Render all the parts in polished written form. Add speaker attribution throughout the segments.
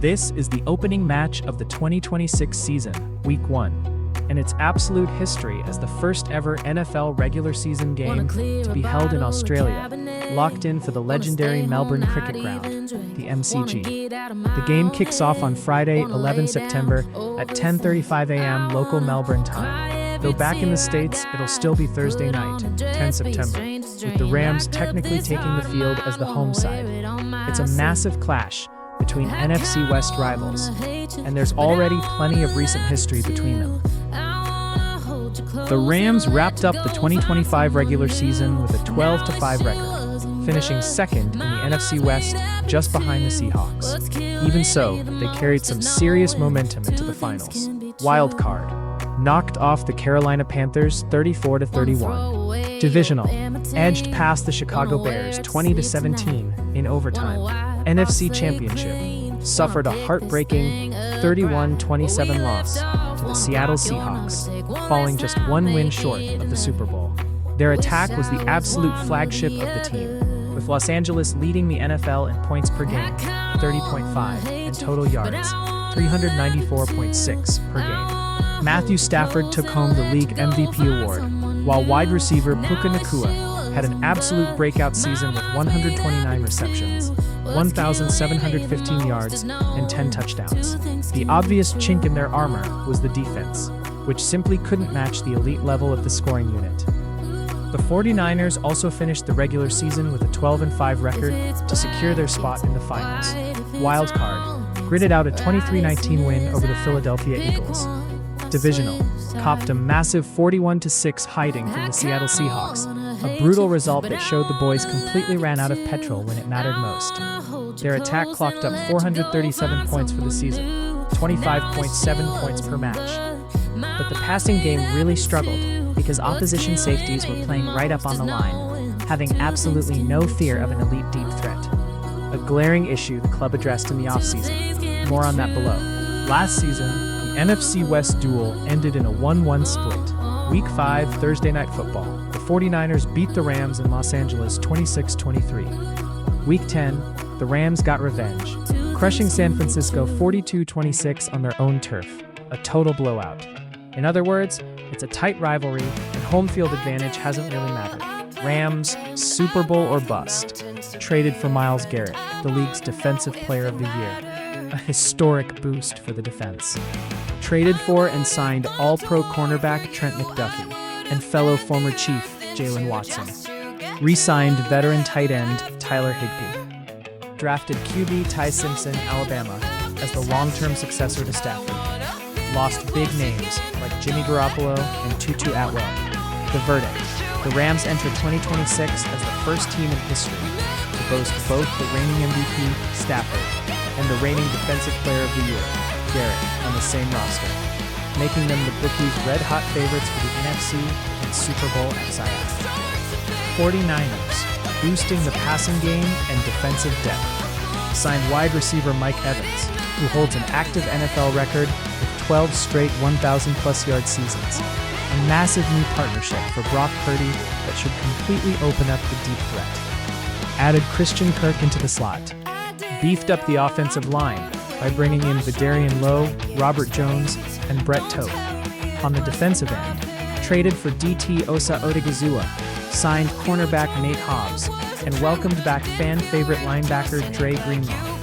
Speaker 1: This is the opening match of the 2026 season, Week 1, and its absolute history as the first ever NFL regular season game to be held in Australia, locked in for the legendary Melbourne Cricket Ground, the MCG. The game kicks off on Friday, 11 September at 10:35 a.m. local Melbourne time. Though back in the States, it'll still be Thursday night, 10 September, with the Rams technically taking the field as the home side. It's a massive clash between NFC West rivals, and there's already plenty of recent history between them. The Rams wrapped up the 2025 regular season with a 12-5 record, finishing second in the NFC West just behind the Seahawks. Even so, they carried some serious momentum into the finals. Wild card knocked off the Carolina Panthers 34-31. Divisional edged past the Chicago Bears 20-17 in overtime. NFC Championship suffered a heartbreaking 31-27 loss to the Seattle Seahawks, falling just one win short of the Super Bowl. Their attack was the absolute flagship of the team, with Los Angeles leading the NFL in points per game, 30.5, and total yards, 394.6 per game. Matthew Stafford took home the league MVP award, while wide receiver Puka Nacua had an absolute breakout season with 129 receptions, 1,715 yards, and 10 touchdowns. The obvious chink in their armor was the defense, which simply couldn't match the elite level of the scoring unit. The 49ers also finished the regular season with a 12-5 record to secure their spot in the finals. Wild card gritted out a 23-19 win over the Philadelphia Eagles. Divisional copped a massive 41-6 hiding from the Seattle Seahawks, a brutal result that showed the boys completely ran out of petrol when it mattered most. Their attack clocked up 437 points for the season, 25.7 points per match. But the passing game really struggled because opposition safeties were playing right up on the line, having absolutely no fear of an elite deep threat. A glaring issue the club addressed in the offseason. More on that below. Last season, the NFC West duel ended in a 1-1 split. Week 5 Thursday Night Football, the 49ers beat the Rams in Los Angeles 26-23. Week 10, the Rams got revenge, crushing San Francisco 42-26 on their own turf, a total blowout. In other words, it's a tight rivalry, and home field advantage hasn't really mattered. Rams, Super Bowl or bust. Traded for Myles Garrett, the league's Defensive Player of the Year. A historic boost for the defense. Traded for and signed All-Pro cornerback Trent McDuffie and fellow former Chief Jalen Watson. Re-signed veteran tight end Tyler Higbee. Drafted QB Ty Simpson, Alabama, as the long-term successor to Stafford. Lost big names like Jimmy Garoppolo and Tutu Atwell. The verdict: the Rams enter 2026 as the first team in history to boast both the reigning MVP, Stafford, and the reigning Defensive Player of the Year, Garrett, on the same roster, making them the bookies' red-hot favorites for the NFC and Super Bowl XIF. 49ers, boosting the passing game and defensive depth, signed wide receiver Mike Evans, who holds an active NFL record with 12 straight 1,000-plus yard seasons. A massive new partnership for Brock Purdy that should completely open up the deep threat. Added Christian Kirk into the slot. Beefed up the offensive line by bringing in Vidarian Lowe, Robert Jones, and Brett Toth. On the defensive end, traded for DT Osa Odigizua, signed cornerback Nate Hobbs, and welcomed back fan-favorite linebacker Dre Greenlaw.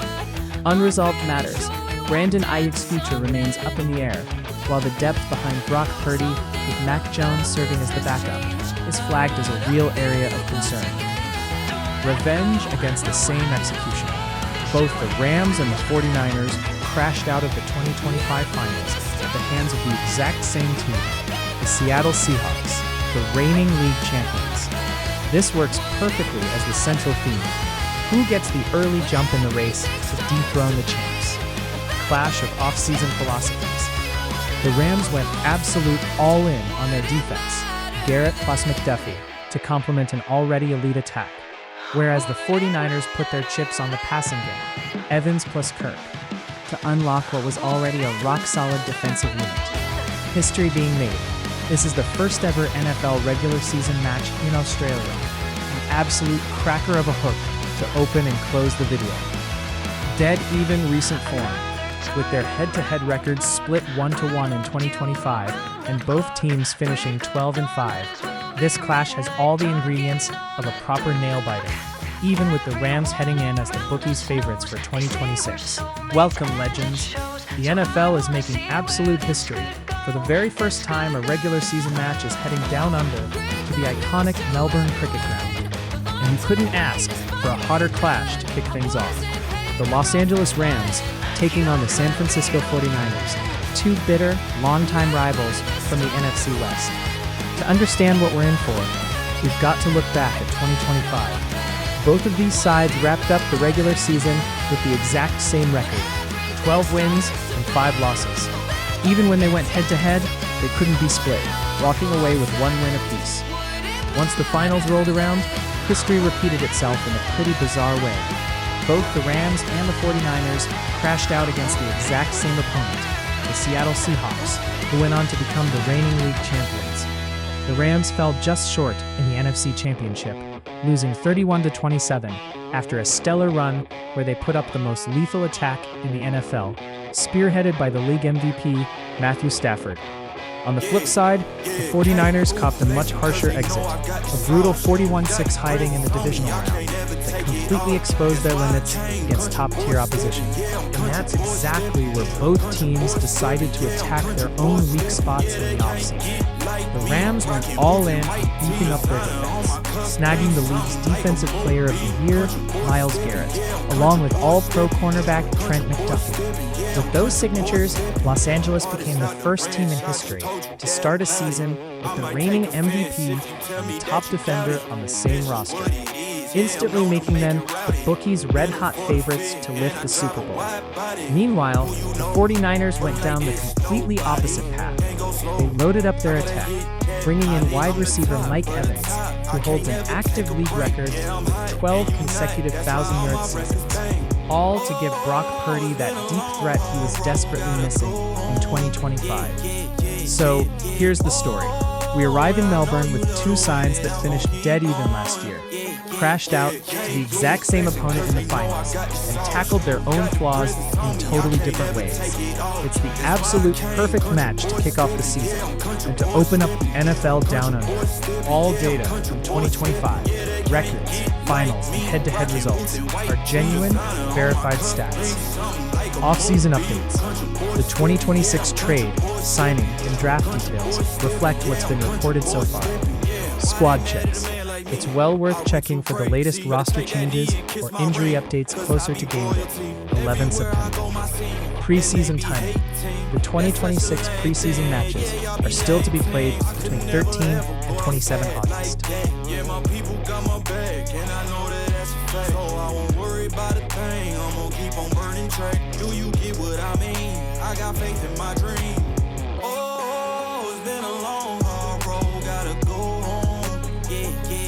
Speaker 1: Unresolved matters. Brandon Ayuk's future remains up in the air, while the depth behind Brock Purdy, with Mac Jones serving as the backup, is flagged as a real area of concern. Revenge against the same executioner. Both the Rams and the 49ers crashed out of the 2025 finals at the hands of the exact same team, the Seattle Seahawks, the reigning league champions. This works perfectly as the central theme. Who gets the early jump in the race to dethrone the champs? Clash of off-season philosophies. The Rams went absolute all-in on their defense, Garrett plus McDuffie, to complement an already elite attack, whereas the 49ers put their chips on the passing game, Evans plus Kirk, to unlock what was already a rock-solid defensive unit. History being made. This is the first ever NFL regular season match in Australia, an absolute cracker of a hook to open and close the video. dead even recent form, with their head-to-head records split 1-1 in 2025 and both teams finishing 12-5. This clash has all the ingredients of a proper nail-biter, even with the Rams heading in as the bookies' favorites for 2026. Welcome, legends. The NFL is making absolute history. For the very first time, a regular season match is heading down under to the iconic Melbourne cricket ground. And you couldn't ask for a hotter clash to kick things off. The Los Angeles Rams taking on the San Francisco 49ers, two bitter, longtime rivals from the NFC West. To understand what we're in for, we've got to look back at 2025. Both of these sides wrapped up the regular season with the exact same record, 12 wins and 5 losses. Even when they went head-to-head, they couldn't be split, walking away with 1 win apiece. Once the finals rolled around, history repeated itself in a pretty bizarre way. Both the Rams and the 49ers crashed out against the exact same opponent, the Seattle Seahawks, who went on to become the reigning league champions. The Rams fell just short in the NFC Championship, losing 31-27 after a stellar run where they put up the most lethal attack in the NFL, spearheaded by the league MVP, Matthew Stafford. On the flip side, the 49ers copped a much harsher exit, a brutal 41-6 hiding in the divisional round that completely exposed their limits against top-tier opposition. And that's exactly where both teams decided to attack their own weak spots in the offseason. The Rams went all in on beefing up their defense, snagging the league's Defensive Player of the Year, Myles Garrett, along with all-pro cornerback Trent McDuffie. With those signatures, Los Angeles became the first team in history to start a season with the reigning MVP and the top defender on the same roster, instantly making them the bookies' red-hot favorites to lift the Super Bowl. Meanwhile, the 49ers went down the completely opposite path. They loaded up their attack, bringing in wide receiver Mike Evans, who holds an active league record with 12 consecutive 1,000-yard seasons, all to give Brock Purdy that deep threat he was desperately missing in 2025. So, here's the story. We arrive in Melbourne with two sides that finished dead even last year, crashed out to the exact same opponent in the finals, and tackled their own flaws in totally different ways. It's the absolute perfect match to kick off the season and to open up the NFL down under. All data from 2025, records, finals, and head-to-head results are genuine, verified stats. Off-season updates. The 2026 trade, signing, and draft details reflect what's been reported so far. Squad checks. It's well worth checking for the latest roster changes or injury updates closer to game day, 11 September. Preseason timing. The 2026 preseason matches are still to be played between 13 and 27 August. So I won't worry about a thing, I'm gonna keep on burning track. Do you get what I mean? I got faith in my dream.